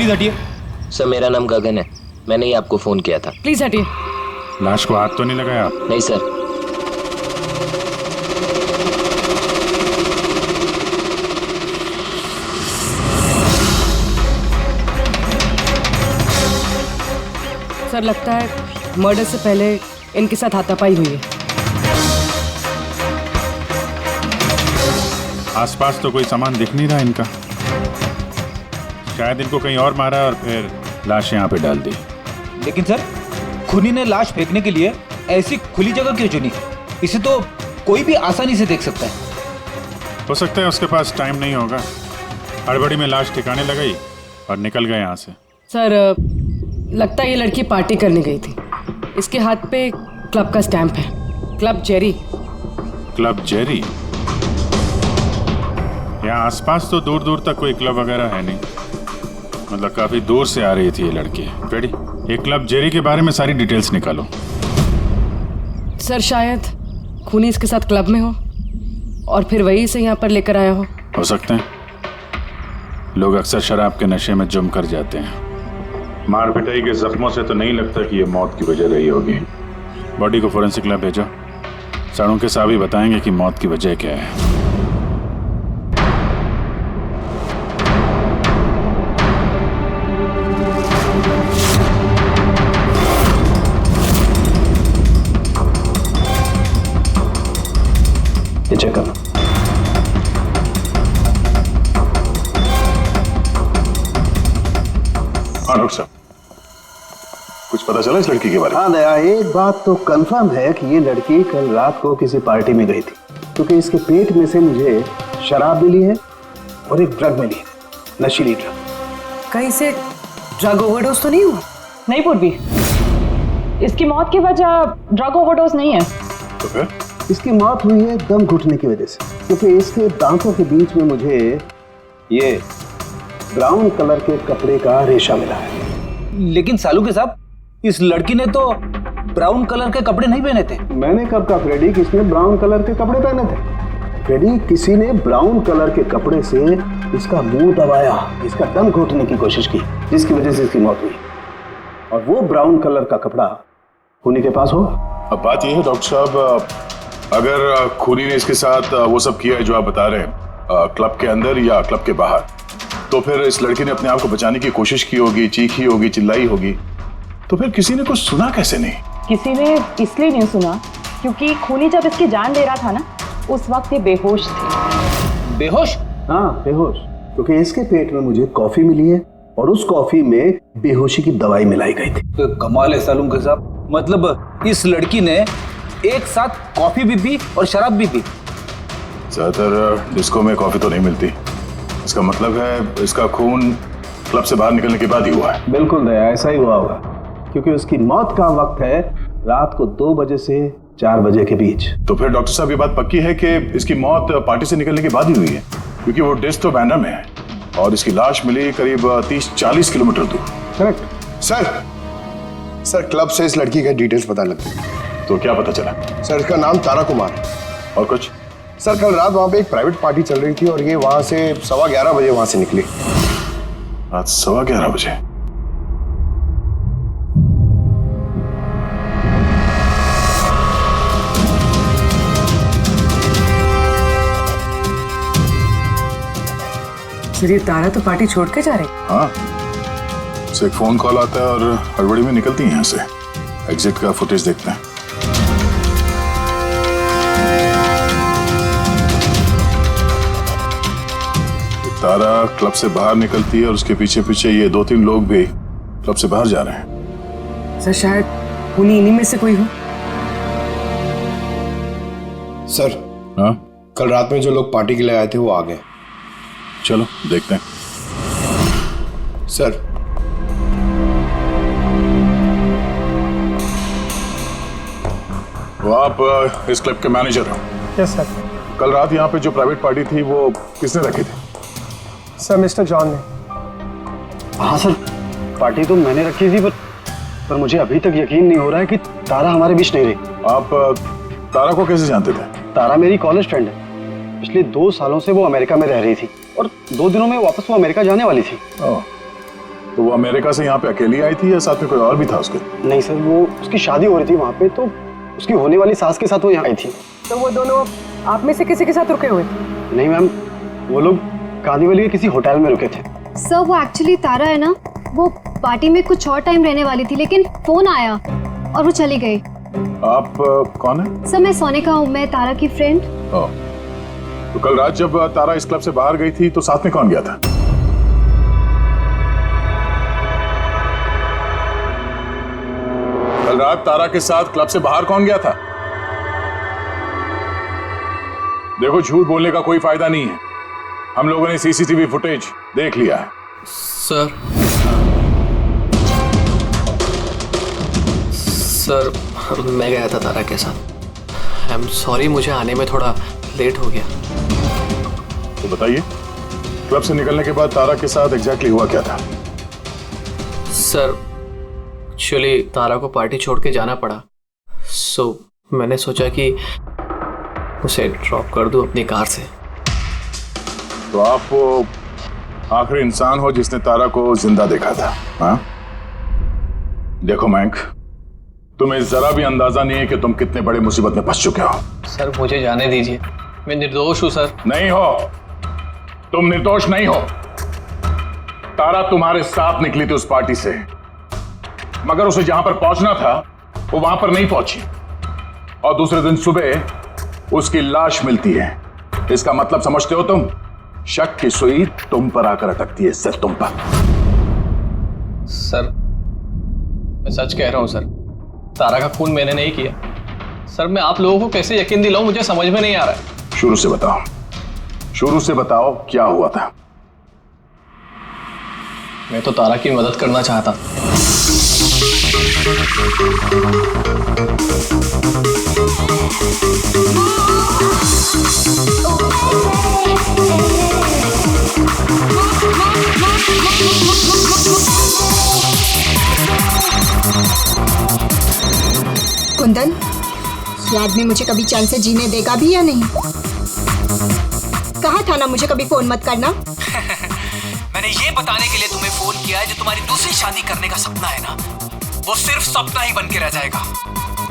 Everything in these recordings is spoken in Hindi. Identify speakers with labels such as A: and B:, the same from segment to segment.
A: प्लीज हटिए।
B: सर मेरा नाम गगन है, मैंने ही आपको फोन किया था।
C: प्लीज हटिए।
D: लाश को हाथ तो नहीं लगाया आप?
B: नहीं सर।
C: सर लगता है मर्डर से पहले इनके साथ हाथापाई हुई है।
D: आसपास तो कोई सामान दिख नहीं रहा इनका, शायद इनको कहीं और मारा और फिर लाश यहाँ पे डाल दी।
A: लेकिन सर खूनी ने लाश फेंकने के लिए ऐसी खुली जगह क्यों चुनी? इसे तो कोई भी आसानी से देख सकता है।
D: हो सकता है उसके पास टाइम नहीं होगा, हड़बड़ी में लाश ठिकाने लगाई और निकल गए यहाँ से।
C: सर लगता है ये लड़की पार्टी करने गई थी। इसके हाथ पे क्लब का स्टैंप है, क्लब जेरी।
D: Club Jerry? यहाँ आसपास तो दूर दूर तक कोई क्लब वगैरह है नहीं, मतलब काफी दूर से आ रही थी ये लड़की। रेडी, ये क्लब जेरी के बारे में सारी डिटेल्स निकालो।
C: सर शायद खूनी इसके साथ क्लब में हो और फिर वही इसे यहाँ पर लेकर आया हो
D: सकते हैं। लोग अक्सर शराब के नशे में जम कर जाते हैं। मार पिटाई के जख्मों से तो नहीं लगता कि ये मौत की वजह रही होगी। बॉडी को फोरेंसिक लैब भेजो, सड़ों के साहब ही बताएंगे कि मौत की वजह क्या है।
E: ये चेक करना।
D: हाँ डॉक्टर साहब, कुछ पता चला इस लड़की के बारे में?
E: हाँ दया, एक बात तो कंफर्म है कि ये लड़की कल रात को किसी पार्टी में गई थी, क्योंकि इसके पेट में से मुझे शराब मिली है और एक ड्रग मिली है, नशीली ड्रग।
C: कहीं से ड्रग ओवरडोज तो नहीं हुआ?
F: नहीं पूर्वी, इसकी मौत की वजह ड्रग ओवरडोज नहीं है।
D: तो फिर?
E: इसकी मौत हुई है दम घुटने की वजह से, क्योंकि इसके दांतों के बीच में मुझे ये ब्राउन कलर के कपड़े का रेशा मिला है।
A: लेकिन सालू के साहब, इस लड़की ने तो ब्राउन कलर के कपड़े नहीं पहने थे।
E: मैंने कब कहा फ्रेडी किसने ब्राउन कलर के कपड़े पहने थे? फ्रेडी, किसी ने ब्राउन कलर के कपड़े से इसका मुंह दबाया, इसका दम घोटने की कोशिश की, जिसकी वजह से इसकी मौत हुई। और वो ब्राउन कलर का कपड़ा खूनी के पास हो।
G: अब बात यह है डॉक्टर साहब, अगर खूनी ने इसके साथ वो सब किया है जो आप बता रहे हैं, क्लब के अंदर या क्लब के बाहर, तो फिर इस लड़की ने अपने आप को बचाने की कोशिश की होगी, चीखी होगी, चिल्लाई होगी, तो फिर किसी ने कुछ सुना कैसे नहीं?
F: किसी ने इसलिए नहीं सुना क्योंकि खूनी जब इसकी जान ले रहा था ना, उस वक्त ये बेहोश थे।
A: बेहोश?
E: हाँ बेहोश, क्योंकि इसके पेट में मुझे कॉफी मिली है और उस कॉफी में बेहोशी की दवाई मिलाई गई थी।
A: तो कमाल है सालू के साहब, मतलब इस लड़की ने एक साथ कॉफी भी पी और शराब भी पी।
G: ज्यादातर डिस्को में कॉफी तो नहीं मिलती, इसका मतलब है इसका खून क्लब से बाहर निकलने के बाद ही हुआ है।
E: बिल्कुल दया, ऐसा ही हुआ होगा, क्योंकि उसकी मौत का वक्त है रात को 2 बजे से 4 बजे के बीच।
G: तो फिर डॉक्टर साहब ये बात पक्की है कि इसकी मौत पार्टी से निकलने के बाद ही हुई है, क्योंकि वो डिस्क तो बैंड्रा में है और इसकी लाश मिली करीब 30-40 किलोमीटर दूर।
E: करेक्ट।
H: सर क्लब से इस लड़की के डिटेल्स पता लगते हैं।
G: तो क्या पता चला?
H: सर इसका नाम तारा कुमार।
G: और कुछ?
H: सर कल रात वहाँ पे एक प्राइवेट पार्टी चल रही थी और ये वहाँ से 11:15 बजे वहाँ से निकली।
G: रात 11:15 बजे?
C: सर तारा तो पार्टी छोड़ के जा रही।
G: हाँ, उसे एक फोन कॉल आता है और हड़बड़ी में निकलती है यहाँ से। एग्जिट का फुटेज देखते हैं। तारा क्लब से बाहर निकलती है और उसके पीछे पीछे ये 2-3 लोग भी क्लब से बाहर जा रहे हैं।
C: सर शायद उन्हीं इन्हीं में से कोई हो।
H: सर
G: हाँ,
H: कल रात में जो लोग पार्टी के लिए आए थे वो आ गए।
G: चलो देखते हैं।
H: सर
G: वो आप इस क्लब के मैनेजर हो?
I: Yes sir.
G: कल रात यहाँ पे जो प्राइवेट पार्टी थी वो किसने रखी थी?
I: सर मिस्टर जॉन ने।
E: हाँ सर, पार्टी तो मैंने रखी थी, पर मुझे अभी तक यकीन नहीं हो रहा है कि तारा हमारे बीच नहीं रही।
G: आप तारा को कैसे जानते थे?
E: तारा मेरी कॉलेज फ्रेंड है। पिछले 2 सालों से वो अमेरिका में रह रही थी और 2 दिनों में वापस वो अमेरिका जाने वाली थी।
G: तो वो अमेरिका से यहाँ पे अकेली आई थी या साथ में कोई और भी था उसके?
E: नहीं सर, वो उसकी शादी हो रही थी वहाँ पे, तो उसकी होने वाली सास के साथ वो यहाँ आई थी।
C: तो वो दोनों आप में से किसी के साथ रुके हुए थे?
E: नहीं मैम, वो लोग कांदीवली के किसी होटल में रुके थे।
J: सर वो एक्चुअली तारा है ना, वो पार्टी में कुछ और टाइम रहने वाली थी, लेकिन फोन आया और वो चली गई।
G: आप कौन है?
J: सर मैं सोनिका हूँ, मैं तारा की फ्रेंड।
G: तो कल रात जब तारा इस क्लब से बाहर गई थी तो साथ में कौन गया था? कल रात तारा के साथ क्लब से बाहर कौन गया था? देखो, झूठ बोलने का कोई फायदा नहीं है। हम लोगों ने सीसीटीवी फुटेज देख लिया है।
K: सर मैं गया था तारा के साथ। आई एम सॉरी, मुझे आने में थोड़ा लेट हो गया।
G: तो बताइए, क्लब से निकलने के बाद तारा के साथ एग्जैक्टली हुआ क्या था?
K: सर एक्चुअली तारा को पार्टी छोड़ के जाना पड़ा, सो मैंने सोचा कि उसे ड्रॉप कर दूं अपनी कार से।
G: तो आप वो आखिरी इंसान हो जिसने तारा को जिंदा देखा था, हाँ? देखो मयंक, तुम्हें जरा भी अंदाजा नहीं है कि तुम कितने बड़े मुसीबत में फंस चुके हो।
K: सर मुझे जाने दीजिए, मैं निर्दोष हूं सर।
G: नहीं हो, तुम निर्दोष नहीं हो। तारा तुम्हारे साथ निकली थी उस पार्टी से, मगर उसे जहां पर पहुंचना था वो वहां पर नहीं पहुंची, और दूसरे दिन सुबह उसकी लाश मिलती है। इसका मतलब समझते हो तुम? शक की सुई तुम पर आकर अटकती है, सिर्फ तुम पर।
K: सर मैं सच कह रहा हूं सर, तारा का खून मैंने नहीं किया। सर मैं आप लोगों को कैसे यकीन दिलाऊं, मुझे समझ में नहीं आ रहा है।
G: शुरू से बताओ, शुरू से बताओ क्या हुआ था।
K: मैं तो तारा की मदद करना चाहता।
L: कुंदन, ये आदमी मुझे कभी चैन से जीने देगा भी या नहीं? कहा था ना मुझे कभी फोन मत करना।
M: मैंने ये बताने के लिए तुम्हें फोन किया है, जो तुम्हारी दूसरी शादी करने का सपना है ना, वो सिर्फ सपना ही बन के रह जाएगा।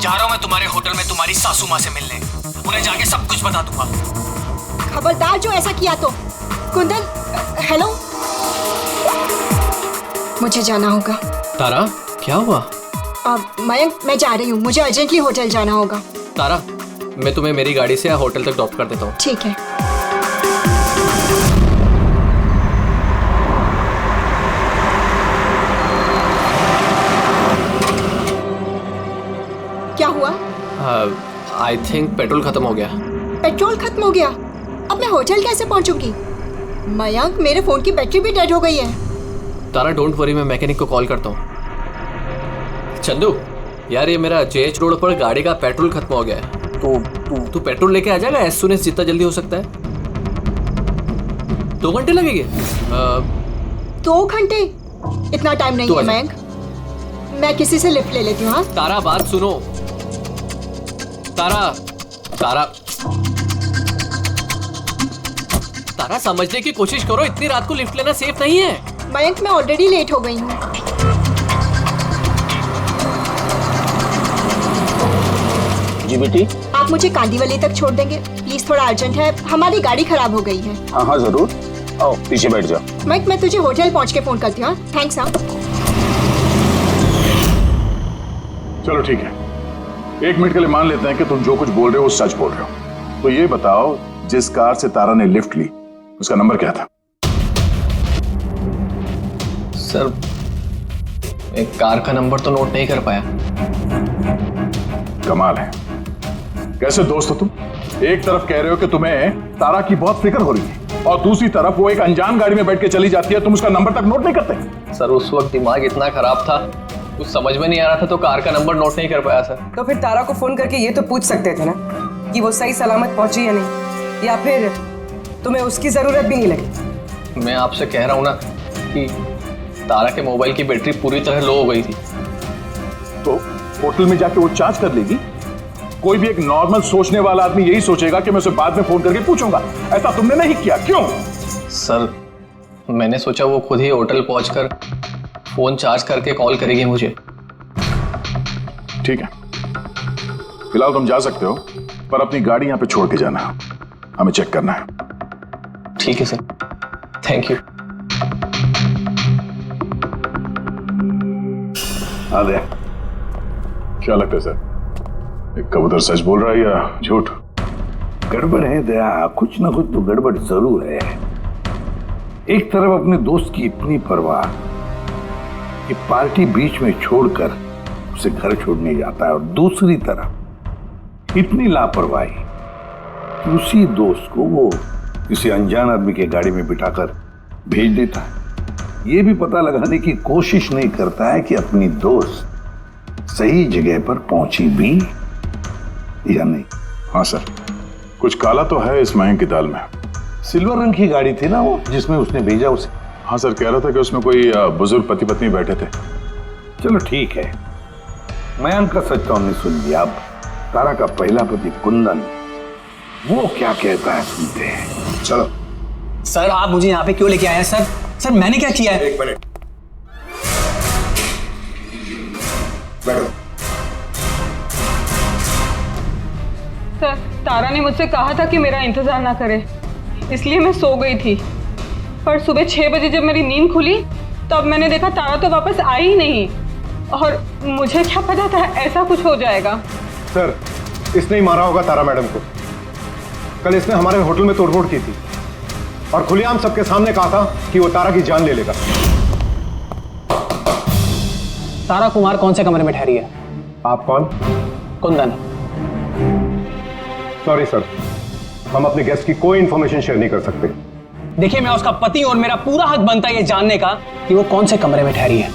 M: जा रहा हूं मैं तुम्हारे होटल में तुम्हारी सासू माँ से मिलने, उन्हें जाके सब कुछ बता दूंगा।
L: खबरदार जो ऐसा किया तो। कुंदन, हेलो, मुझे जाना होगा।
K: तारा क्या हुआ?
L: मयंक, मैं जा रही हूँ, मुझे अर्जेंटली होटल जाना होगा।
K: तारा, मैं तुम्हें मेरी गाड़ी से होटल तक ड्रॉप कर देता हूँ।
L: ठीक है। क्या हुआ?
K: आई थिंक पेट्रोल खत्म हो गया।
L: पेट्रोल खत्म हो गया? अब मैं होटल कैसे पहुंचूंगी? मयंक, मेरे फोन की बैटरी भी डेड हो गई है।
K: तारा डोंट वरी, मैं मैकेनिक को कॉल करता हूँ। चंदू यार, ये मेरा जेएच रोड पर गाड़ी का पेट्रोल खत्म हो गया है, तो तू पेट्रोल लेके आ जाएगा एज सून एज जितना जल्दी हो सकता है। 2 घंटे लगेंगे?
L: 2 घंटे? इतना टाइम नहीं है मयंक, मैं किसी से लिफ्ट ले लेती हूँ। हाँ
K: तारा, बात सुनो। तारा तारा तारा समझने की कोशिश करो, इतनी रात को लिफ्ट लेना सेफ नहीं है।
L: मयंक, मैं ऑलरेडी लेट हो गई हूँ।
E: जी बेटी,
L: आप मुझे कांदीवली तक छोड़ देंगे प्लीज? थोड़ा अर्जेंट है, हमारी गाड़ी खराब हो गई है।
E: हाँ हाँ जरूर, आओ पीछे बैठ जाओ।
L: मयंक, मैं तुझे होटल पहुंच के फोन करती हूँ। थैंक्स। हाँ
G: चलो ठीक है, 1 मिनट के लिए मान लेते हैं कि तुम जो कुछ बोल रहे हो वो सच बोल रहे हो। तो ये बताओ, जिस कार से तारा ने लिफ्ट ली उसका नंबर क्या था?
K: सर एक कार का नंबर तो नोट नहीं कर पाया।
G: कमाल है, कैसे दोस्त हो तुम? एक तरफ कह रहे हो कि तुम्हें तारा की बहुत फिक्र हो रही है, और दूसरी तरफ वो एक अनजान गाड़ी में बैठ के चली जाती है, तुम उसका नंबर तक नोट नहीं करते।
K: सर उस वक्त दिमाग इतना खराब था, कुछ समझ में नहीं आ रहा था, तो कार का नंबर नोट नहीं कर पाया सर।
C: तो फिर तारा को फोन करके ये तो पूछ सकते थे ना कि वो सही सलामत पहुंची या नहीं, या फिर तुम्हें उसकी जरूरत भी नहीं लगी।
K: मैं आपसे कह रहा हूँ ना कि तारा के मोबाइल की बैटरी पूरी तरह लो हो गई थी।
G: तो होटल में जाके वो चार्ज कर लेगी। कोई भी एक नॉर्मल सोचने वाला आदमी यही सोचेगा कि मैं उसे बाद में फोन करके पूछूंगा। ऐसा तुमने नहीं किया, क्यों?
K: सर मैंने सोचा वो खुद ही होटल पहुंचकर फोन चार्ज करके कॉल करेगी मुझे।
G: ठीक है, फिलहाल तुम जा सकते हो, पर अपनी गाड़ी यहाँ पे छोड़ के जाना, हमें चेक करना है।
K: ठीक है सर, थैंक यू।
G: आ गया। क्या लगता है सर, एक कबूतर सच बोल रहा है या झूठ?
N: गड़बड़ है दया, कुछ ना कुछ तो गड़बड़ जरूर है। एक तरफ अपने दोस्त की इतनी परवाह कि पार्टी बीच में छोड़कर उसे घर छोड़ने जाता है, और दूसरी तरफ इतनी लापरवाही कि उसी दोस्त को वो किसी अनजान आदमी के गाड़ी में बिठाकर भेज देता है। ये भी पता लगाने की कोशिश नहीं करता है कि अपनी दोस्त सही जगह पर पहुंची भी या नहीं।
G: हाँ सर, कुछ काला तो है इस मयंक की दाल में।
N: सिल्वर रंग की गाड़ी थी ना वो जिसमें उसने भेजा उसे।
G: हाँ सर, कह रहा था कि उसमें कोई बुजुर्ग पति पत्नी बैठे थे।
N: चलो ठीक है, मयंक का सच तो हमने सुन लिया। अब तारा का पहला पति कुंदन, वो क्या कहता है सुनते हैं।
G: चलो।
M: सर आप मुझे यहाँ पे क्यों लेके आए हैं सर? सर मैंने क्या किया है?
H: एक मिनट बैठो।
F: सर तारा ने मुझसे कहा था कि मेरा इंतजार ना करे, इसलिए मैं सो गई थी। पर सुबह 6 बजे जब मेरी नींद खुली तब मैंने देखा तारा तो वापस आई ही नहीं, और मुझे क्या पता था ऐसा कुछ हो जाएगा।
H: सर, इसने ही मारा होगा तारा मैडम को। कल इसने हमारे होटल में तोड़फोड़ की थी और खुलेआम सबके सामने कहा था कि वो तारा की जान ले लेगा।
M: तारा कुमार कौन से कमरे में ठहरी है?
H: आप कौन?
M: कुंदन।
H: सॉरी सर, हम अपने गेस्ट की कोई इंफॉर्मेशन शेयर नहीं कर सकते।
M: देखिए मैं उसका पति और मेरा पूरा हक बनता है ये जानने का कि वो कौन से कमरे में ठहरी है।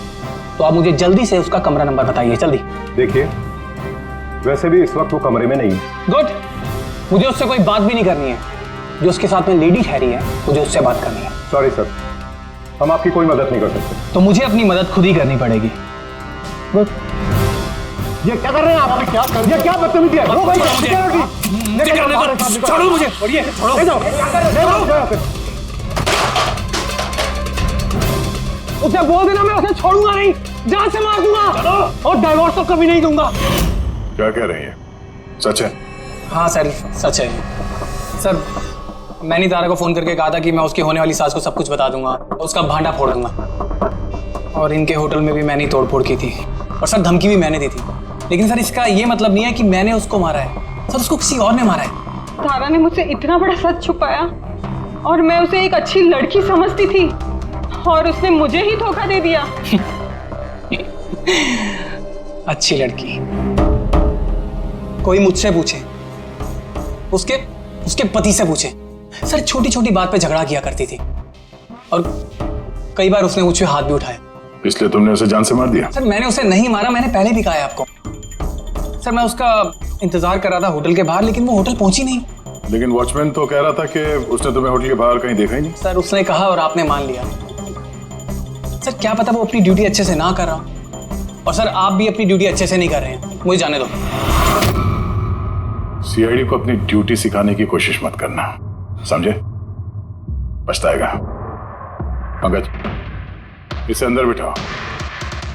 M: तो आप मुझे जल्दी से उसका कमरा नंबर बताइए, जल्दी।
H: देखिए, वैसे भी इस वक्त वो कमरे में नहीं है।
M: गुड, मुझे उससे कोई बात भी नहीं करनी है। जो उसके साथ में लेडी ठहरी है मुझे उससे बात करनी है।
H: सॉरी सर, हम आपकी कोई मदद नहीं कर सकते।
M: तो मुझे अपनी मदद खुद ही करनी पड़ेगी। गुड।
H: ये क्या कर रहे हैं आप? क्या कर, ये क्या बदतमीजी है? छोड़ो मुझे,
M: उसे बोल देना मैं उसे छोड़ूंगा नहीं, जान से मार दूंगा और डाइवोर्स तो कभी नहीं दूंगा।
G: क्या कह रही है? सच है?
M: हाँ सर, सच है। सर मैंने तारा को फोन करके कहा था कि मैं उसकी होने वाली सास को सब कुछ बता दूंगा, उसका भांडा फोड़ दूंगा। और इनके होटल में भी मैंने तोड़फोड़ की थी, और सर धमकी भी मैंने दी थी। लेकिन सर इसका ये मतलब नहीं है कि मैंने उसको मारा है, सर उसको किसी और ने मारा है।
F: तारा ने मुझसे इतना बड़ा सच छुपाया और मैं उसे एक अच्छी लड़की समझती थी, और उसने मुझे ही धोखा दे दिया।
M: अच्छी लड़की? कोई मुझसे पूछे, उसके पति से पूछे। सर छोटी छोटी बात पे झगड़ा किया करती थी, और कई बार उसने मुझ पे हाथ भी उठाया।
G: इसलिए तुमने उसे जान से मार दिया?
M: सर मैंने उसे नहीं मारा, मैंने पहले भी कहा है आपको। सर मैं उसका इंतजार कर रहा था होटल के बाहर, लेकिन वो होटल पहुंची नहीं।
G: लेकिन वॉचमैन तो कह रहा था कि उसने तुम्हें होटल के बाहर कहीं देखा ही नहीं।
M: सर उसने कहा और आपने मान लिया। सर क्या पता वो अपनी ड्यूटी अच्छे से ना कर रहा, और सर आप भी अपनी ड्यूटी अच्छे से नहीं कर रहे हैं। मुझे जाने दो।
G: सीआईडी को अपनी ड्यूटी सिखाने की कोशिश मत करना, समझे? पछताएगा। पंकज, इसे अंदर बिठाओ,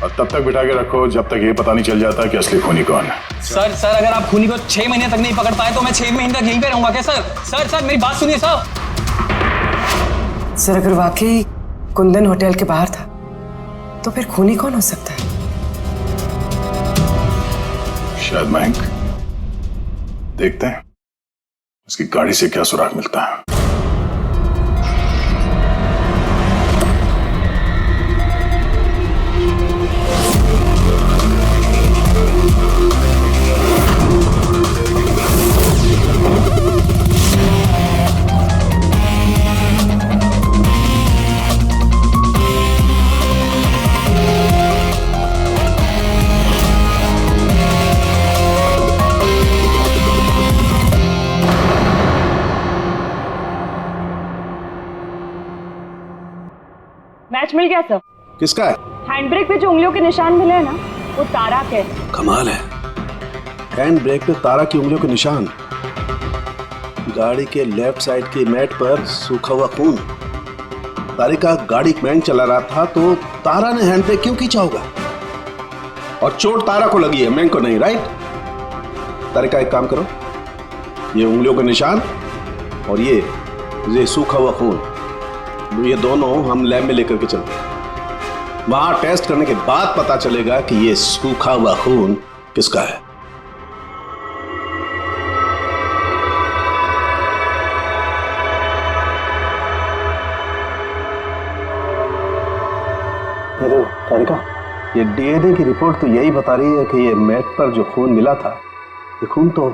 G: और तब तक बिठा के रखो जब तक ये पता नहीं चल जाता कि असली खूनी कौन है।
M: सर अगर आप खूनी को 6 महीने तक नहीं पकड़ पाए तो मैं 6 महीने तक यहीं पे रहूंगा क्या? सर मेरी बात सुनिए सर।
C: सर अगर वाकई कुंदन होटल के बाहर था तो फिर खूनी कौन हो सकता है?
G: शायद मयंक। देखते हैं उसकी गाड़ी से क्या सुराग मिलता है।
F: मैच मिल गया सर।
H: किसका है?
F: हैंड ब्रेक पे जो उंगलियों के निशान मिले हैं ना, वो तारा के।
E: कमाल है, हैंड ब्रेक पे तारा की उंगलियों के निशान, गाड़ी के लेफ्ट साइड की मैट पर सूखा हुआ खून। तारिका गाड़ी मैंग चला रहा था तो तारा ने हैंड ब्रेक क्यों खींचा होगा? और चोट तारा को लगी है, मैंग को नहीं, राइट? तारिका एक काम करो, ये उंगलियों के निशान और ये सूखा हुआ खून, ये दोनों हम लैब में लेकर के चलते हैं। वहां टेस्ट करने के बाद पता चलेगा कि ये सूखा हुआ खून किसका है। तारिका, ये डीएनए की रिपोर्ट तो यही बता रही है कि ये मैट पर जो खून मिला था, ये खून तो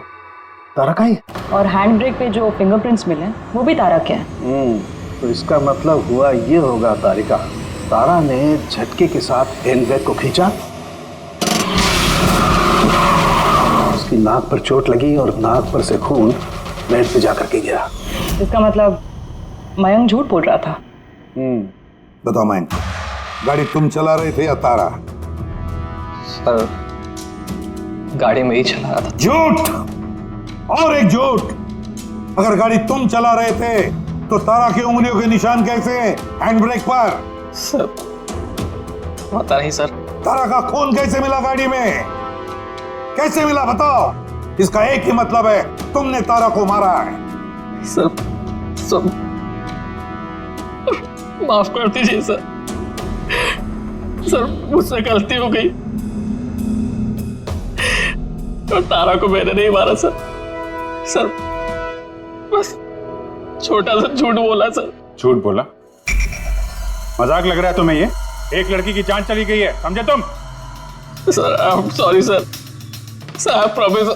E: तारा का ही है।
O: और हैंड ब्रेक पे जो फिंगरप्रिंट्स मिले वो भी तारा के हैं।
E: तो इसका मतलब हुआ ये होगा तारिका, तारा ने झटके के साथ हैंड ब्रेक को खींचा, उसकी नाक पर चोट लगी और नाक पर से खून मैट पे जाकर के गिरा।
O: इसका मतलब मयंक झूठ बोल रहा था।
N: बताओ मयंक, गाड़ी तुम चला रहे थे या तारा?
K: सर, गाड़ी में ही चला रहा था।
N: झूठ और एक झूठ। अगर गाड़ी तुम चला रहे थे तो तारा की उंगलियों के निशान कैसे हैंड ब्रेक पर?
K: सर, पता नहीं सर।
N: तारा का खून कैसे मिला गाड़ी में? कैसे मिला बताओ? इसका एक ही मतलब है, तुमने तारा को मारा है।
K: सर माफ कर दीजिए सर। सर, मुझसे गलती हो गई और तारा को मैंने नहीं मारा सर। सर, बस छोटा सा झूठ बोला सर।
D: झूठ बोला? मजाक लग रहा है तुम्हें? ये एक लड़की की जान चली गई है, समझे तुम?
K: Sir, I am sorry sir. Sir, I promise,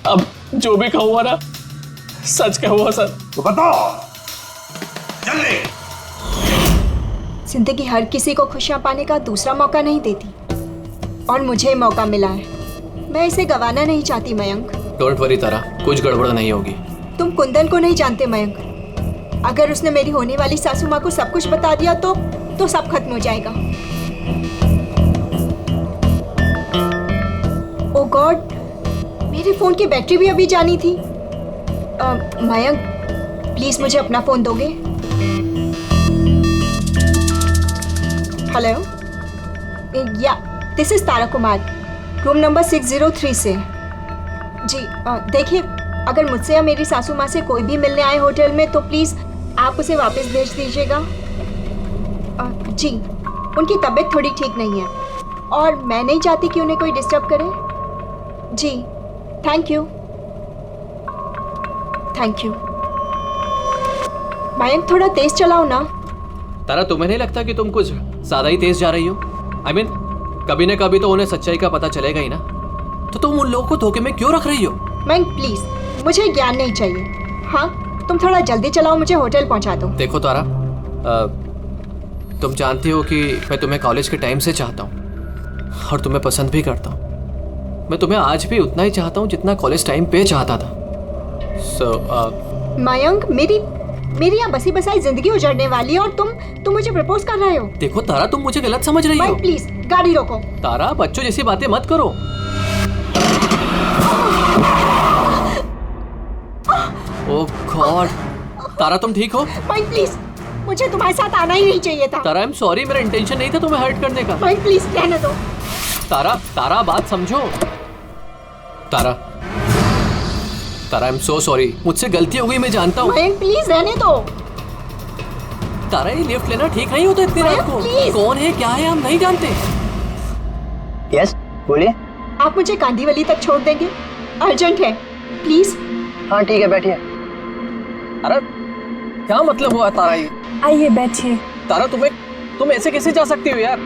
K: अब जो भी कहूँगा ना सच कहूँगा सर।
N: तो बताओ जल्दी।
L: जिंदगी हर किसी को खुशियां पाने का दूसरा मौका नहीं देती, और मुझे मौका मिला है, मैं इसे गंवाना नहीं चाहती मयंक।
K: डोंट वरी तारा, कुछ गड़बड़ नहीं होगी।
L: तुम कुंदन को नहीं जानते मयंक। अगर उसने मेरी होने वाली सासू माँ को सब कुछ बता दिया तो सब खत्म हो जाएगा। ओ गॉड, मेरे फोन की बैटरी भी अभी जानी थी। मयंक, प्लीज मुझे अपना फोन दोगे? हेलो, या this is Tara Kumar, room number 603 से। जी देखिए, अगर मुझसे या मेरी सासू माँ से कोई भी मिलने आए होटल में तो प्लीज़ आप उसे वापस भेज दीजिएगा। जी, उनकी तबीयत थोड़ी ठीक नहीं है और मैं नहीं चाहती कि उन्हें कोई डिस्टर्ब करे। जी, thank you. Thank you. Mayank, थोड़ा तेज चलाओ ना।
K: तारा, तुम्हें नहीं लगता कि तुम कुछ ज्यादा ही तेज जा रही हो? I mean, कभी ना कभी तो उन्हें सच्चाई का पता चलेगा ही ना, तो तुम उन लोगों को धोखे में क्यों रख रही हो?
L: मयंक प्लीज, मुझे ज्ञान नहीं चाहिए। हाँ, तुम थोड़ा जल्दी चलाओ, मुझे होटल पहुंचा दो।
K: देखो तारा, तुम जानती हो कि मैं तुम्हें कॉलेज के टाइम से चाहता हूँ और तुम्हें पसंद भी करता हूँ। मैं तुम्हें आज भी उतना ही चाहता हूँ जितना कॉलेज टाइम पे चाहता था।
L: मयंक, मेरी यहाँ बसी बसाई जिंदगी उजड़ने वाली है और तुम मुझे प्रपोज कर रहे हो।
K: देखो तारा, तुम मुझे गलत समझ रही हो।
L: प्लीज गाड़ी रोको।
K: तारा, बच्चों जैसी बातें मत करो। ओह गॉड, तारा तुम ठीक हो?
L: माइक प्लीज, मुझे तुम्हारे साथ आना ही नहीं चाहिए था।
K: तारा, आई एम सॉरी, मेरा इंटेंशन नहीं था तुम्हें हर्ट करने का।
L: माइक प्लीज रहने दो।
K: तारा बात समझो। तारा, आई एम सो सॉरी, मुझसे गलती हो गई, मैं जानता हूँ।
L: माइक प्लीज रहने दो।
K: तारा, ये लिफ्ट लेना ठीक नहीं होता इतनी रात को। कौन है, क्या है, हम नहीं जानते।
P: यस, बोलिए।
L: आप मुझे कांदीवली तक छोड़ देंगे? अर्जेंट है, प्लीज।
P: हाँ ठीक है, बैठिए।
K: अरे क्या मतलब हुआ तारा ये?
O: आइए बैठिए।
K: तारा, तुम ऐसे कैसे जा सकती हो यार?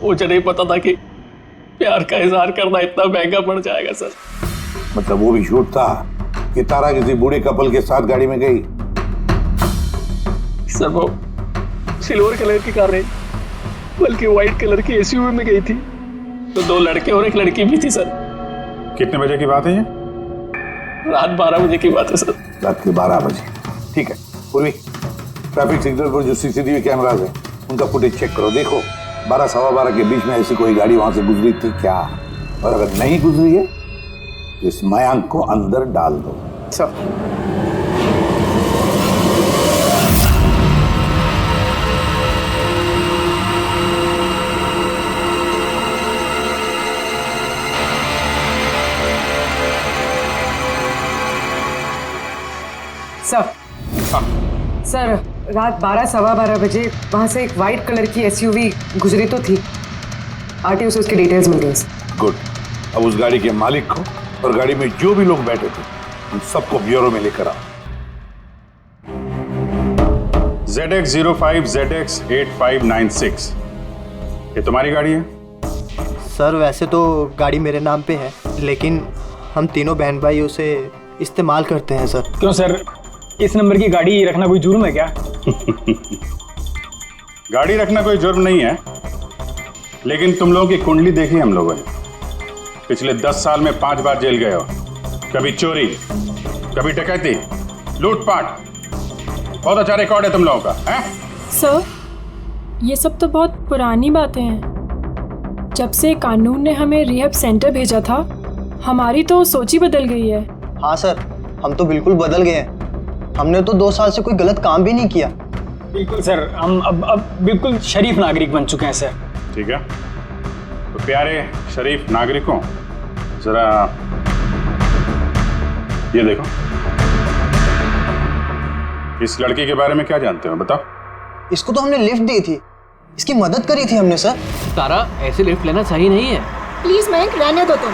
K: मुझे नहीं पता था कि प्यार का इजहार करना इतना महंगा पड़ जाएगा सर।
N: मतलब वो भी झूठ था कि तारा किसी बूढ़े कपल के साथ गाड़ी में गई?
K: सर, वो सिल्वर कलर की कार नहीं बल्कि व्हाइट कलर की एसयूवी में गई थी, तो 2 लड़के और 1 लड़की भी थी सर।
D: कितने बजे की बात है ये?
K: रात 12 बजे की बात है सर।
N: रात के 12 बजे, ठीक है। पूर्वी, ट्रैफिक सिग्नल पर जो सीसीटीवी कैमराज है उनका फुटेज चेक करो। देखो 12 सवा 12 के बीच में ऐसी कोई गाड़ी वहां से गुजरी थी क्या? और अगर नहीं गुजरी है तो इस मयंक को अंदर डाल दो।
I: सर।
C: सर रात 12-12:15 बजे वहाँ से एक वाइट कलर की एसयूवी गुजरी तो थी। आरटीओ से उसकी डिटेल्स मिल गई।
N: गुड। अब उस गाड़ी के मालिक को और गाड़ी में जो भी लोग बैठे थे उन सबको ब्यूरो में लेकर आओ।
D: ZX05 ZX8596 ये तुम्हारी गाड़ी है?
P: सर वैसे तो गाड़ी मेरे नाम पे है, लेकिन हम तीनों बहन भाई उसे इस्तेमाल करते हैं सर।
Q: क्यों सर, इस नंबर की गाड़ी रखना कोई जुर्म है क्या?
D: गाड़ी रखना कोई जुर्म नहीं है, लेकिन तुम लोगों की कुंडली देखी हम लोगों ने। पिछले 10 साल में 5 बार जेल गए हो। कभी चोरी, कभी डकैती, लूटपाट। बहुत अच्छा रिकॉर्ड है तुम लोगों का, हैं?
R: सर, ये सब तो बहुत पुरानी बातें हैं। जब से कानून ने हमें रिहैब सेंटर भेजा था, हमारी तो सोच ही बदल गई है।
P: हाँ सर, हम तो बिल्कुल बदल गए हैं। हमने तो 2 साल से कोई गलत काम भी नहीं किया।
Q: बिल्कुल सर, हम अब बिल्कुल शरीफ नागरिक बन चुके हैं सर।
D: ठीक है, तो प्यारे शरीफ नागरिकों, जरा ये देखो, इस लड़की के बारे में क्या जानते हो बताओ?
P: इसको तो हमने लिफ्ट दी थी, इसकी मदद करी थी हमने सर।
K: तारा, ऐसे लिफ्ट लेना सही नहीं है।
L: प्लीज मयंक, रहने दो तुम।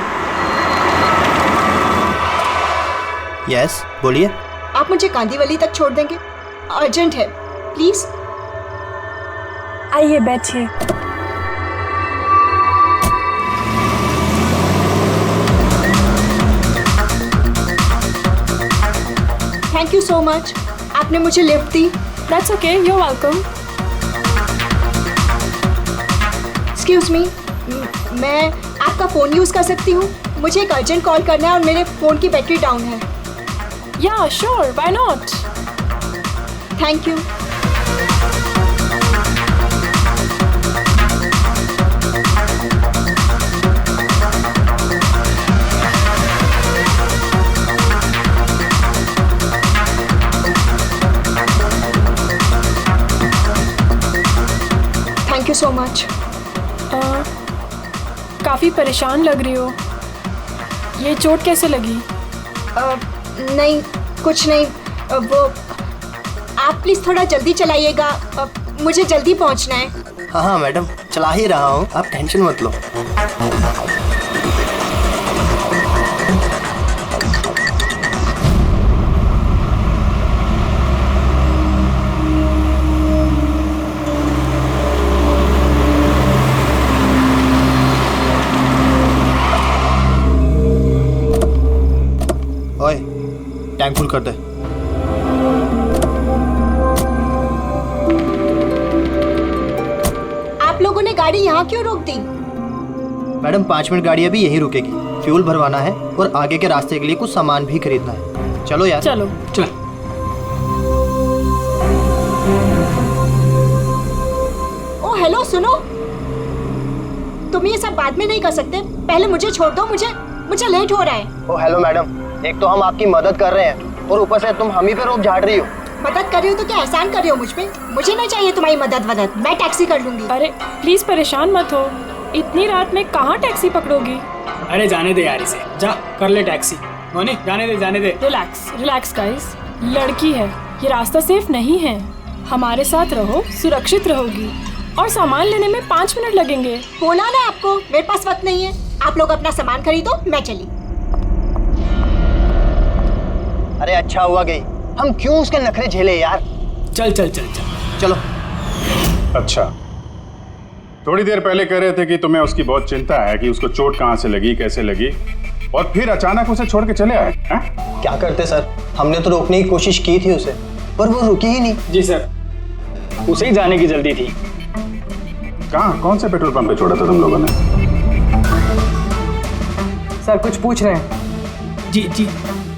P: यस, बोलिए।
L: आप मुझे कांदीवली तक छोड़ देंगे? अर्जेंट है, प्लीज।
R: आइए बैठिए।
L: थैंक यू सो मच, आपने मुझे लिफ्ट दी।
R: That's okay, you are welcome.
L: Excuse me, मैं आपका फ़ोन यूज़ कर सकती हूँ? मुझे एक अर्जेंट कॉल करना है और मेरे फ़ोन की बैटरी डाउन है।
R: या sure, why not.
L: Thank you. Thank you so much.
R: काफ़ी परेशान लग रही हो। ये चोट कैसे लगी?
L: नहीं, कुछ नहीं। वो आप प्लीज़ थोड़ा जल्दी चलाइएगा, मुझे जल्दी पहुंचना है।
P: हाँ हाँ मैडम, चला ही रहा हूँ, आप टेंशन मत लो। ओए, टैंक फुल कर दे।
L: आप लोगों ने गाड़ी यहाँ क्यों रोक दी?
P: मैडम 5 मिनट गाड़ी अभी यहीं रुकेगी, फ्यूल भरवाना है और आगे के रास्ते के लिए कुछ सामान भी खरीदना है। चलो यार।
R: चलो
Q: चलो।
L: ओ हेलो, सुनो, तुम ये सब बाद में नहीं कर सकते, पहले मुझे छोड़ दो, मुझे लेट हो रहा है।
P: ओ हेलो मैडम, एक तो हम आपकी मदद कर रहे हैं और ऊपर से तुम हम ही पे रोक झाड़ रही हो।
L: मदद कर रही हो तो क्या एहसान कर रही हो मुझ पे? मुझे नहीं चाहिए तुम्हारी मदद, मैं टैक्सी कर लूंगी।
R: अरे प्लीज परेशान मत हो, इतनी रात में कहाँ टैक्सी पकड़ोगी?
Q: अरे जाने दे यार इसे, जा कर ले टैक्सी। मोनी, जाने दे।
R: रिलैक्स गाइस, लड़की है, ये रास्ता सेफ नहीं है। हमारे साथ रहो, सुरक्षित रहोगी। और सामान लेने में 5 मिनट लगेंगे।
L: बोला ना आपको, मेरे पास वक्त नहीं है। आप लोग अपना सामान खरीदो, मैं चली।
P: अरे अच्छा हुआ गई, हम क्यों उसके नखरे झेले यार।
Q: चल
P: चलो।
D: अच्छा, थोड़ी देर पहले कह रहे थे कि तुम्हें उसकी बहुत चिंता है कि उसको चोट कहाँ से लगी, कैसे लगी, और फिर अचानक उसे छोड़ के चले आए हैं?
P: क्या करते सर, हमने तो रोकने की कोशिश की थी उसे, पर वो रुकी ही नहीं।
Q: जी सर, उसे ही जाने की जल्दी थी।
D: कहाँ, कौन से पेट्रोल पंप पे छोड़ा था तुम लोगों ने?
C: सर कुछ पूछ रहे हैं?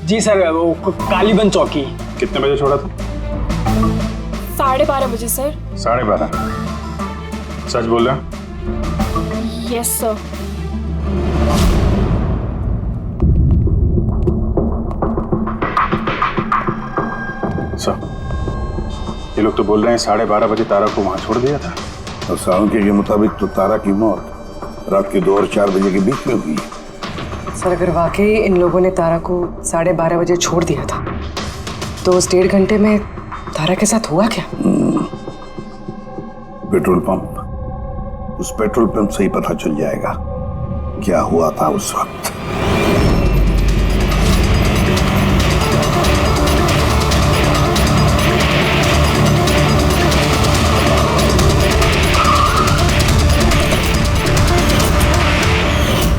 Q: जी सर, वो कालीबंद चौकी।
D: कितने बजे छोड़ा था?
R: 12:30 बजे सर।
D: 12:30? सच बोल रहा?
R: Yes sir.
D: ये लोग तो बोल रहे हैं 12:30 बजे तारा को वहां छोड़ दिया था।
N: और सावंके के मुताबिक तो तारा की मौत रात के 2 और 4 बजे के बीच में हुई।
C: सर अगर वाकई इन लोगों ने तारा को 12:30 बजे छोड़ दिया था तो उस 1.5 घंटे में तारा के साथ हुआ क्या?
N: पेट्रोल पंप, उस पेट्रोल पंप से ही पता चल जाएगा क्या हुआ था उस वक्त।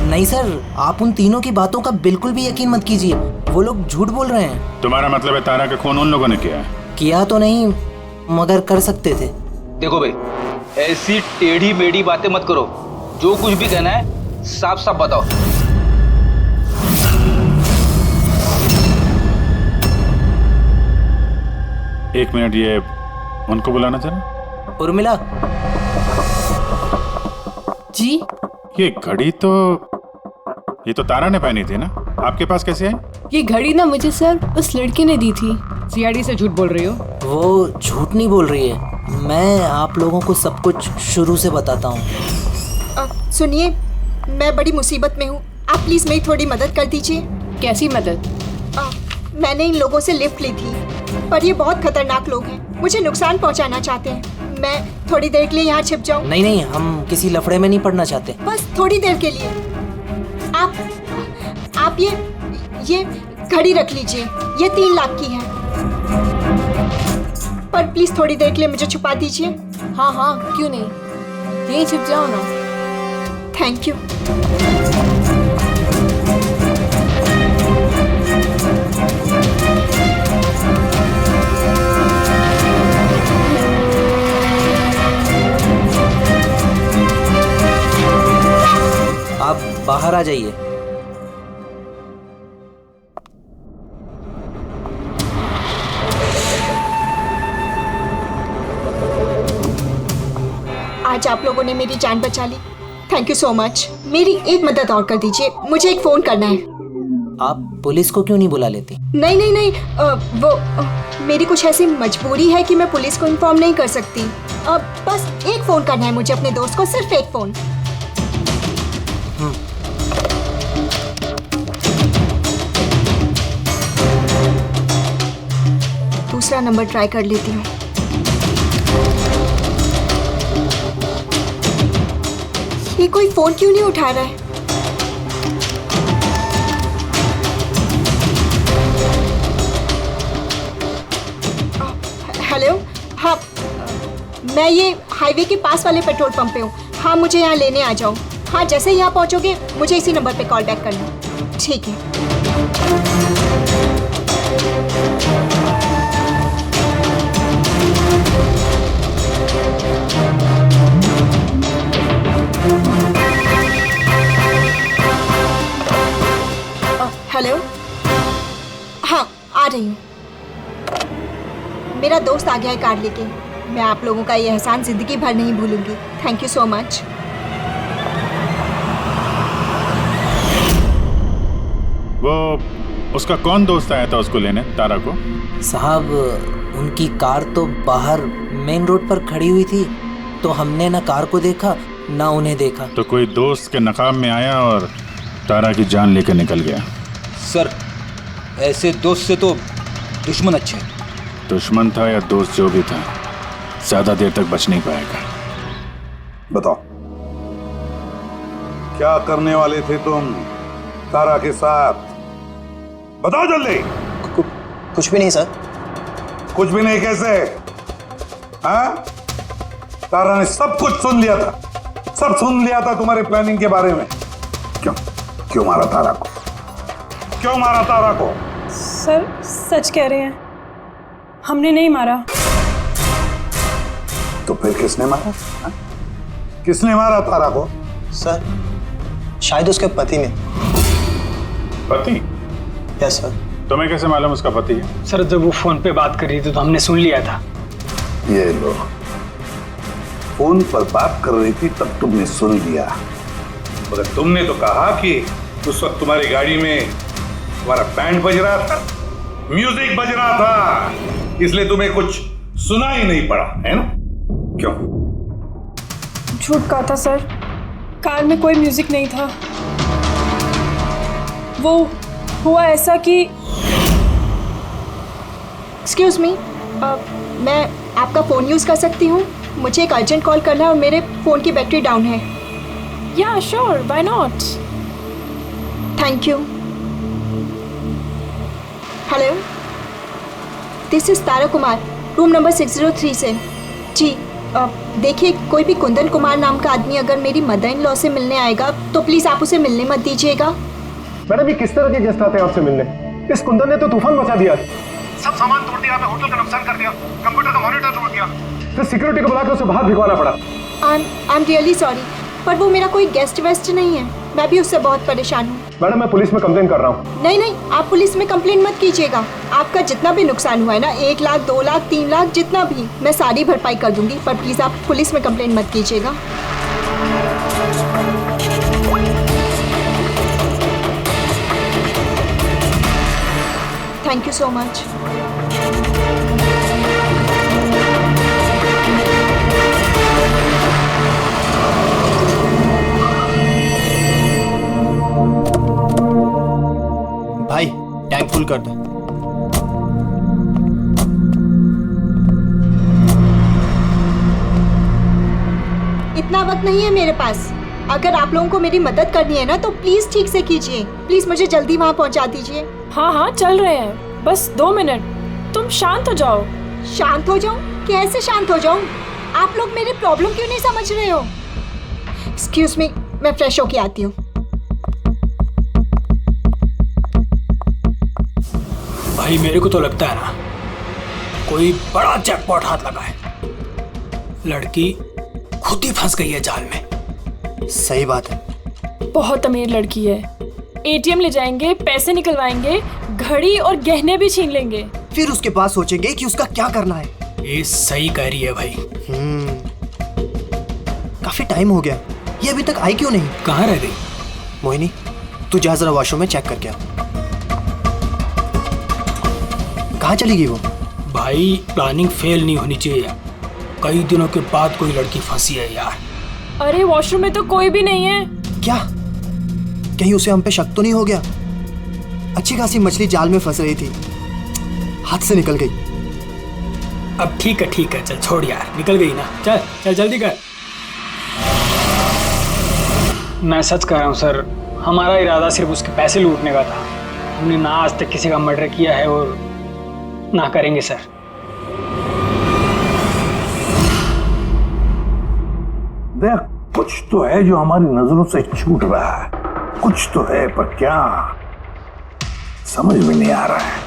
S: नहीं सर, आप उन तीनों की बातों का बिल्कुल भी यकीन मत कीजिए, वो लोग झूठ बोल रहे हैं।
D: तुम्हारा मतलब है तारा का खून उन लोगों ने किया है?
S: किया तो नहीं मगर कर सकते थे।
A: देखो भाई, ऐसी टेढ़ी मेढ़ी बातें मत करो, जो कुछ भी कहना है साफ साफ बताओ।
D: एक मिनट, ये उनको बुलाना जरा।
S: उर्मिला
R: जी,
C: ये घड़ी तो ये तो तारा ने पहनी थी ना, आपके पास कैसे आई?
R: ये घड़ी ना मुझे सर उस लड़के ने दी थी।
C: सीआईडी से झूठ बोल रही हो?
S: वो झूठ नहीं बोल रही है, मैं आप लोगों को सब कुछ शुरू से बताता हूँ।
L: सुनिए, मैं बड़ी मुसीबत में हूँ, आप प्लीज मेरी थोड़ी मदद कर दीजिए।
R: कैसी मदद?
L: मैंने इन लोगों से लिफ्ट ली थी, पर ये बहुत खतरनाक लोग हैं, मुझे नुकसान पहुँचाना चाहते हैं। मैं थोड़ी देर के लिए यहाँ छिप जाऊँ?
S: नहीं नहीं, हम किसी लफड़े में नहीं पड़ना चाहते।
L: बस थोड़ी देर के लिए। आप ये घड़ी रख लीजिए, ये 3 लाख की है, पर प्लीज थोड़ी देर के लिए मुझे छुपा दीजिए।
R: हाँ हाँ, क्यों नहीं, यहीं छिप जाओ ना।
L: Thank you.
S: आप बाहर आ जाइए।
L: आज आप लोगों ने मेरी जान बचा ली, थैंक यू सो मच। मेरी एक मदद और कर दीजिए, मुझे एक फोन करना है।
S: आप पुलिस को क्यों नहीं बुला लेती?
L: नहीं, वो मेरी कुछ ऐसी मजबूरी है कि मैं पुलिस को इन्फॉर्म नहीं कर सकती। बस एक फोन करना है मुझे अपने दोस्त को, सिर्फ एक फोन। दूसरा नंबर ट्राई कर लेती हूँ। ये कोई फोन क्यों नहीं उठा रहा है? हेलो, हाँ, मैं ये हाईवे के पास वाले पेट्रोल पंप पे हूँ। हाँ, मुझे यहाँ लेने आ जाओ। हाँ, जैसे ही यहाँ पहुँचोगे मुझे इसी नंबर पे कॉल बैक करना। ठीक है। हेलो, हाँ, आ रही हूँ। मेरा दोस्त आ गया है कार लेके। मैं आप लोगों का ये एहसान जिंदगी भर नहीं भूलूंगी। Thank you so much.
D: वो उसका कौन दोस्त आया था उसको लेने, तारा को?
S: साहब, उनकी कार तो बाहर मेन रोड पर खड़ी हुई थी, तो हमने ना कार को देखा ना उन्हें देखा।
D: तो कोई दोस्त के नकाब में आया और तारा की जान लेकर निकल गया।
A: सर, ऐसे दोस्त से तो दुश्मन अच्छे।
D: दुश्मन था या दोस्त, जो भी था, ज्यादा देर तक बच नहीं पाएगा।
N: बताओ, क्या करने वाले थे तुम तारा के साथ? बताओ जल्दी।
P: कुछ भी नहीं सर।
N: कुछ भी नहीं कैसे? हाँ? तारा ने सब कुछ सुन लिया था, सब सुन लिया था तुम्हारे प्लानिंग के बारे में। क्यों मारा तारा को? क्यों मारा तारा को?
R: सर, सच कह रहे हैं, हमने नहीं मारा।
N: तो फिर किसने मारा? हा? किसने मारा तारा को?
P: सर, शायद उसके पति ने।
D: पति?
P: Yes sir.
D: तुम्हें कैसे मालूम उसका पति है?
Q: सर, जब वो फोन पे बात कर रही थी तो हमने सुन लिया था।
N: ये लो, फोन पर बात कर रही थी तब तुमने सुन लिया, मगर तुमने तो कहा कि उस वक्त तुम्हारी गाड़ी में तुम्हारा बैंड बज रहा था, म्यूजिक बज रहा था, इसलिए तुम्हें कुछ सुना ही नहीं पड़ा, है ना? क्यों?
R: झूठ कहा था सर, कार में कोई म्यूजिक नहीं था। वो हुआ ऐसा कि
L: एक्सक्यूज मी, मैं आपका फ़ोन यूज़ कर सकती हूँ? मुझे एक अर्जेंट कॉल करना है और मेरे फ़ोन की बैटरी डाउन है।
R: या sure, why not.
L: Thank you. Hello, this is Tara Kumar, room number 603 से। जी देखिए, कोई भी कुंदन कुमार नाम का आदमी अगर मेरी मदर इन लॉ से मिलने आएगा तो प्लीज़ आप उसे मिलने मत दीजिएगा।
H: मैडम, ये किस तरह के गेस्ट आते हैं आपसे मिलने? इस कुंदन ने तो तूफान मचा दिया, सब सामान तोड़ दिया, होटल का नुकसान कर दिया, कंप्यूटर का मॉनिटर तोड़ दिया, फिर सिक्योरिटी को बुला के उसे बाहर भिगवाना पड़ा।
L: आई एम रियली सॉरी, पर वो मेरा कोई गेस्ट वेस्ट नहीं है, मैं भी उससे बहुत परेशान हूँ।
H: मैडम, मैं पुलिस में कंप्लेन कर रहा हूँ।
L: नहीं नहीं, आप पुलिस में कंप्लेन मत कीजिएगा। आपका जितना भी नुकसान हुआ है ना, 1 लाख 2 लाख 3 लाख जितना भी, मैं सारी भरपाई कर दूंगी, पर प्लीज़ आप पुलिस में कंप्लेन मत कीजिएगा। Thank you so much.
P: भाई टैंक फुल कर दो।
L: इतना वक्त नहीं है मेरे पास। अगर आप लोगों को मेरी मदद करनी है ना तो प्लीज ठीक से कीजिए। प्लीज मुझे जल्दी वहाँ पहुँचा दीजिए।
R: हाँ हाँ चल रहे हैं, बस 2 मिनट, तुम शांत हो जाओ।
L: शांत हो जाऊँ? कैसे शांत हो जाऊँ? आप लोग मेरी प्रॉब्लम क्यों नहीं समझ रहे हो? एक्सक्यूज मी, मैं फ्रेश होके आती हूँ।
Q: भाई मेरे को तो लगता है ना कोई बड़ा जैकपॉट हाथ लगा है। लड़की खुद ही फंस गई है जाल में।
P: सही बात है।
R: बहुत अमीर लड़की है, एटीएम ले जाएंगे, पैसे निकलवाएंगे, घड़ी और गहने भी छीन लेंगे।
P: फिर उसके पास सोचेंगे कि उसका क्या करना है।
Q: ये सही कह रही है भाई।
P: काफी टाइम हो गया, ये अभी तक आई क्यों नहीं?
Q: कहाँ रह गई?
P: मोहिनी, तू जा जरा वॉशरूम में चेक करके आ। कहाँ चली गई वो?
Q: भाई प्लानिंग फेल नहीं होनी चाहिए। कई दिनों के बाद कोई लड़की फंसी है यार।
R: अरे वॉशरूम में तो कोई भी नहीं है।
P: क्या? कहीं उसे हम पे शक तो नहीं हो गया? अच्छी खासी मछली जाल में फंस रही थी, हाथ से निकल गई।
Q: अब ठीक है, चल छोड़ यार, निकल गई ना, चल चल जल्दी कर। मैं सच कह रहा हूँ सर, हमारा इरादा सिर्फ उसके पैसे लूटने का था। हमने ना आज तक किसी का मर्डर किया है और ना करेंगे सर।
N: देख, कुछ तो है जो हमारी नजरों से छूट रहा है, कुछ तो है, पर क्या समझ में नहीं आ रहा है।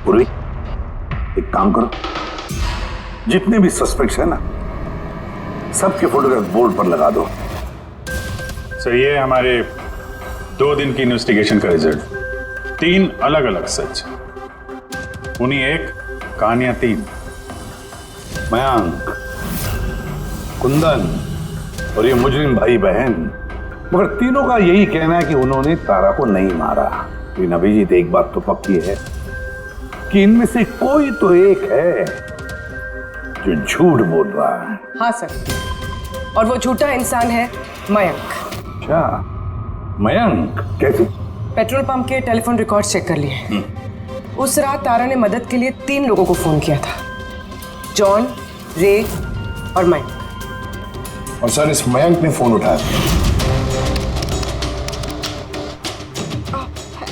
N: पूरी एक काम करो, जितने भी सस्पेक्ट्स है ना, सबके फोटोग्राफ बोर्ड पर लगा दो।
D: सर, ये हमारे 2 दिन की इन्वेस्टिगेशन का रिजल्ट। 3 अलग अलग सच, उन्हीं एक कहानियां 3।
N: मयंक, कुंदन और ये मुजरिम भाई बहन, मगर तीनों का यही कहना है कि उन्होंने तारा को नहीं मारा। लेकिन अभिजीत, एक बात तो पक्की है कि इनमें से कोई तो एक है जो झूठ बोल रहा है।
C: हाँ सर, और वो झूठा इंसान है मयंक।
N: अच्छा, मयंक कैसे?
C: पेट्रोल पंप के टेलीफोन रिकॉर्ड चेक कर लिए। उस रात तारा ने मदद के लिए 3 लोगों को फोन किया था, जॉन, रे और मयंक।
G: और सर, इस मयंक ने फोन उठाया।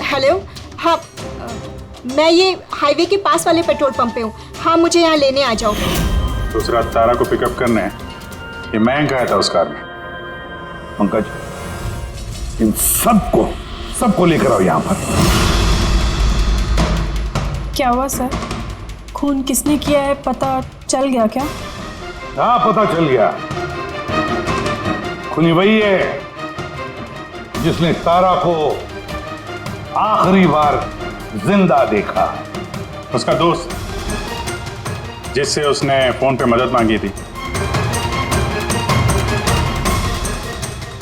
L: हेलो, हाँ, मैं ये हाईवे के पास वाले पेट्रोल पंप पे हूँ। हाँ, मुझे यहाँ लेने आ जाओ।
D: तो उस रात तारा को पिकअप करने ये मयंक आया था उस कार में।
N: पंकज, इन सबको लेकर आओ यहाँ पर।
R: क्या हुआ सर? खून किसने किया है पता चल गया क्या?
N: हाँ, पता चल गया। खूनी वही है जिसने तारा को आखिरी बार जिंदा देखा।
D: उसका दोस्त, जिससे उसने फोन पे मदद मांगी थी।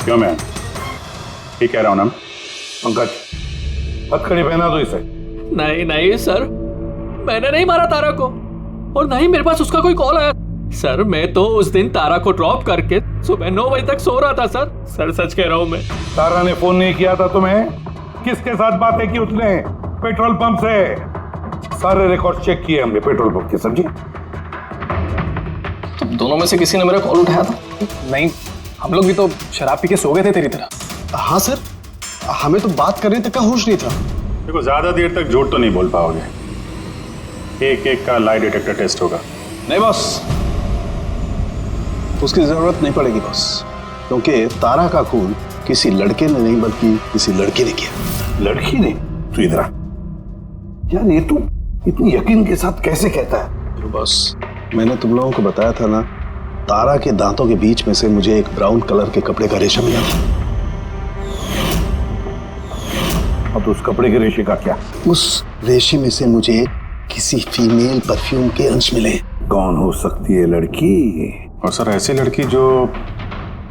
D: क्यों मैं ठीक कह रहा हूं ना?
N: पंकज, हथकड़ी पहना दो इसे।
K: नहीं सर, मैंने नहीं मारा तारा को। और ना ही मेरे पास उसका कोई कॉल आया। सर मैं तो उस दिन तारा को ड्रॉप करके सुबह 9 बजे तक सो रहा था सर। सर सच कह रहा हूँ मैं।
N: तारा ने फोन नहीं किया था तुम्हें? किसके साथ बातें की उसने? पेट्रोल पंप से। सारे रिकॉर्ड चेक किए हमने पेट्रोल पंप के। समझे?
T: तो दोनों में से किसी ने मेरा कॉल उठाया था? नहीं, हम लोग भी तो शराब पी के सो गए थे तेरी तरह।
E: हाँ सर, हमें तो बात करने तक का होश नहीं था।
D: देखो ज्यादा देर तक झूठ तो नहीं बोल पाओगे। एक एक का लाई डिटेक्टर टेस्ट होगा।
E: नहीं बॉस, उसकी जरूरत नहीं पड़ेगी बॉस, क्योंकि तारा का खून किसी लड़के ने नहीं बल्कि किसी लड़की ने किया।
N: लड़की ने? तू इधर आ यार, ये तू इतनी यकीन के साथ कैसे कहता है?
E: तो बॉस, मैंने तुम लोगों को बताया था ना, तारा के दांतों के बीच में से मुझे एक ब्राउन कलर के कपड़े का रेशा मिला।
N: अब तो उस कपड़े के रेशे का क्या?
E: उस रेशे में से मुझे किसी फीमेल परफ्यूम के अंश मिले।
N: कौन हो सकती है लड़की?
D: और सर ऐसी लड़की जो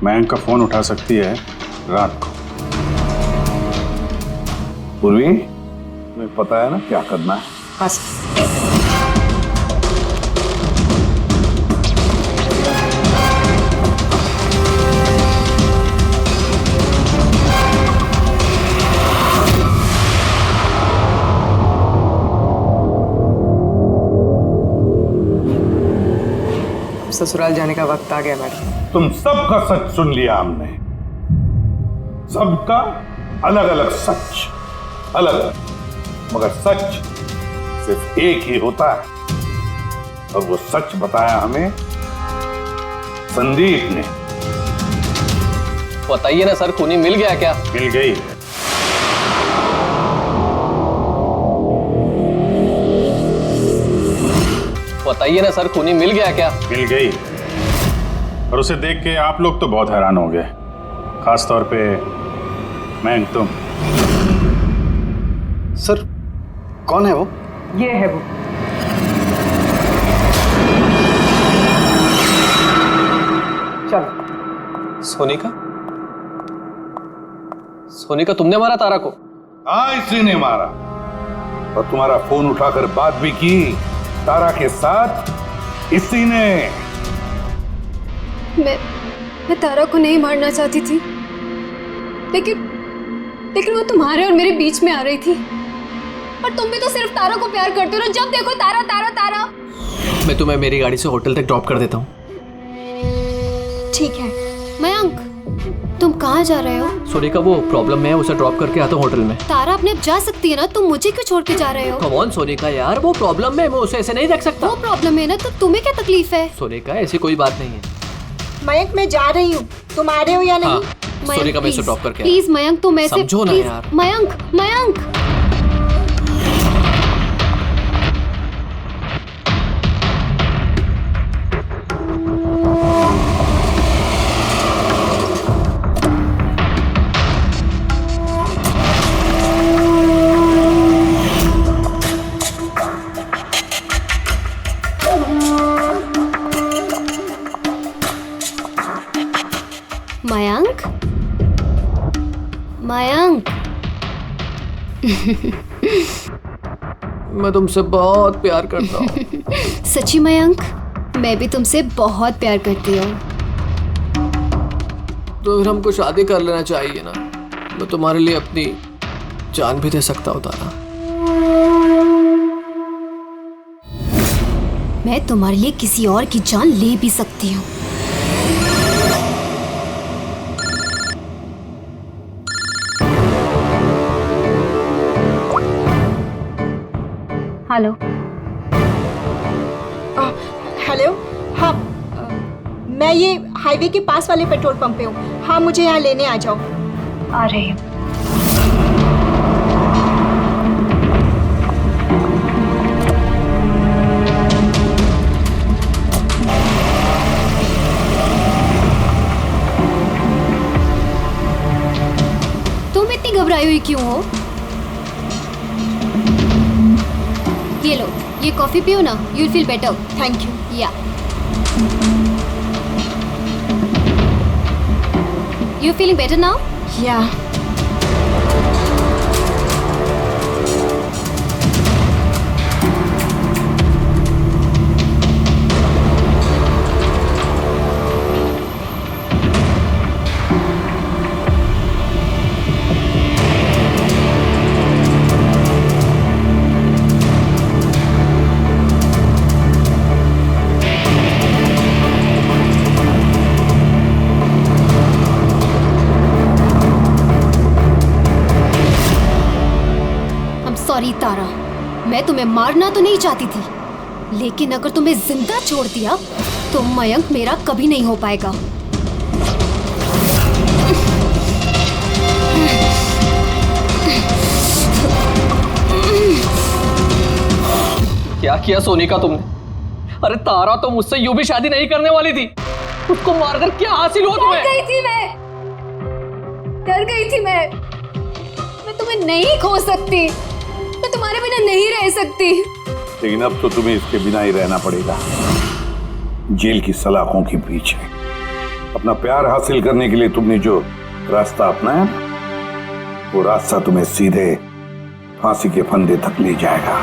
D: मयंक का फोन उठा सकती है रात को।
N: पूर्वी, तुम्हें पता है ना क्या करना है?
C: बस ससुराल जाने का वक्त आ गया मैडम।
N: तुम सबका सच सुन लिया हमने। सबका अलग अलग सच, अलग अलग, मगर सच सिर्फ एक ही होता है, और वो सच बताया हमें संदीप ने।
K: बताइए ना सर, खूनी मिल गया क्या?
D: मिल गई।
K: बताइए ना सर, खूनी मिल गया क्या?
D: मिल गई। और उसे देख के आप लोग तो बहुत हैरान हो गए, खास तौर पे मैं। तुम
E: सर, कौन है वो?
C: ये है वो। चलो।
K: सोनिका? सोनिका, तुमने मारा तारा को?
N: हाँ, इसी ने मारा, और तुम्हारा फोन उठाकर बात भी की तारा के साथ इसी ने।
J: मैं तारा को नहीं मारना चाहती थी, लेकिन वो तुम्हारे और मेरे बीच में आ रही थी। और तुम भी तो सिर्फ तारा को प्यार करते हो ना, जब देखो तारा तारा तारा।
K: मैं तुम्हें मेरी गाड़ी से होटल तक ड्रॉप कर देता हूँ।
L: ठीक है।
J: मयंक, तुम कहाँ जा रहे हो?
K: सोनिका, वो प्रॉब्लम में है, उसे ड्रॉप करके आता हूँ होटल में।
J: तारा अपने आप जा सकती है ना, तुम मुझे क्यों छोड़ के जा रहे हो?
K: कम ऑन सोनिका यार, वो प्रॉब्लम में, मैं उसे ऐसे नहीं देख सकता।
J: वो प्रॉब्लम है ना, तो तुम्हें क्या तकलीफ है?
K: सोनिका, ऐसी कोई बात नहीं है।
L: मयंक, मैं जा रही हूँ, तुम आ रहे हो या नहीं?
K: हाँ, सोनिका, मैं इसे ड्रॉप करके
J: प्लीज मयंक, तुम ऐसे
K: समझो ना यार।
J: मयंक, मयंक। मयंक, मयंक।
K: मैं तुमसे बहुत प्यार करता हूँ।
J: सच्ची मयंक, मैं भी तुमसे बहुत प्यार करती हूँ।
K: तो फिर हमको शादी कर लेना चाहिए ना। मैं तुम्हारे लिए अपनी जान भी दे सकता हूँ तारा।
J: मैं तुम्हारे लिए किसी और की जान ले भी सकती हूँ। हेलो।
L: हेलो। हाँ, मैं ये हाईवे के पास वाले पेट्रोल पंप पे हूँ। हाँ, मुझे यहाँ लेने आ जाओ।
J: आ रही हूँ। तुम इतनी घबराई हुई क्यों हो? ये लो, ये कॉफी पियो ना, you'll feel better.
L: Thank you.
J: Yeah. You feeling better now?
L: Yeah.
J: मैं तुम्हें मारना तो नहीं चाहती थी, लेकिन अगर तुम्हें जिंदा छोड़ दिया तो मयंक मेरा कभी नहीं हो पाएगा।
K: क्या किया सोनिका तुमने? अरे तारा तो मुझसे यूं भी शादी नहीं करने वाली थी, उसको मारकर क्या हासिल हुआ तुम्हें?
J: डर गई थी मैं तुम्हें नहीं खो सकती, मैं तुम्हारे बिना नहीं रह सकती।
N: लेकिन अब तो तुम्हें इसके बिना ही रहना पड़ेगा, जेल की सलाखों के पीछे। अपना प्यार हासिल करने के लिए तुमने जो रास्ता अपनाया, वो रास्ता तुम्हें सीधे फांसी के फंदे तक ले जाएगा।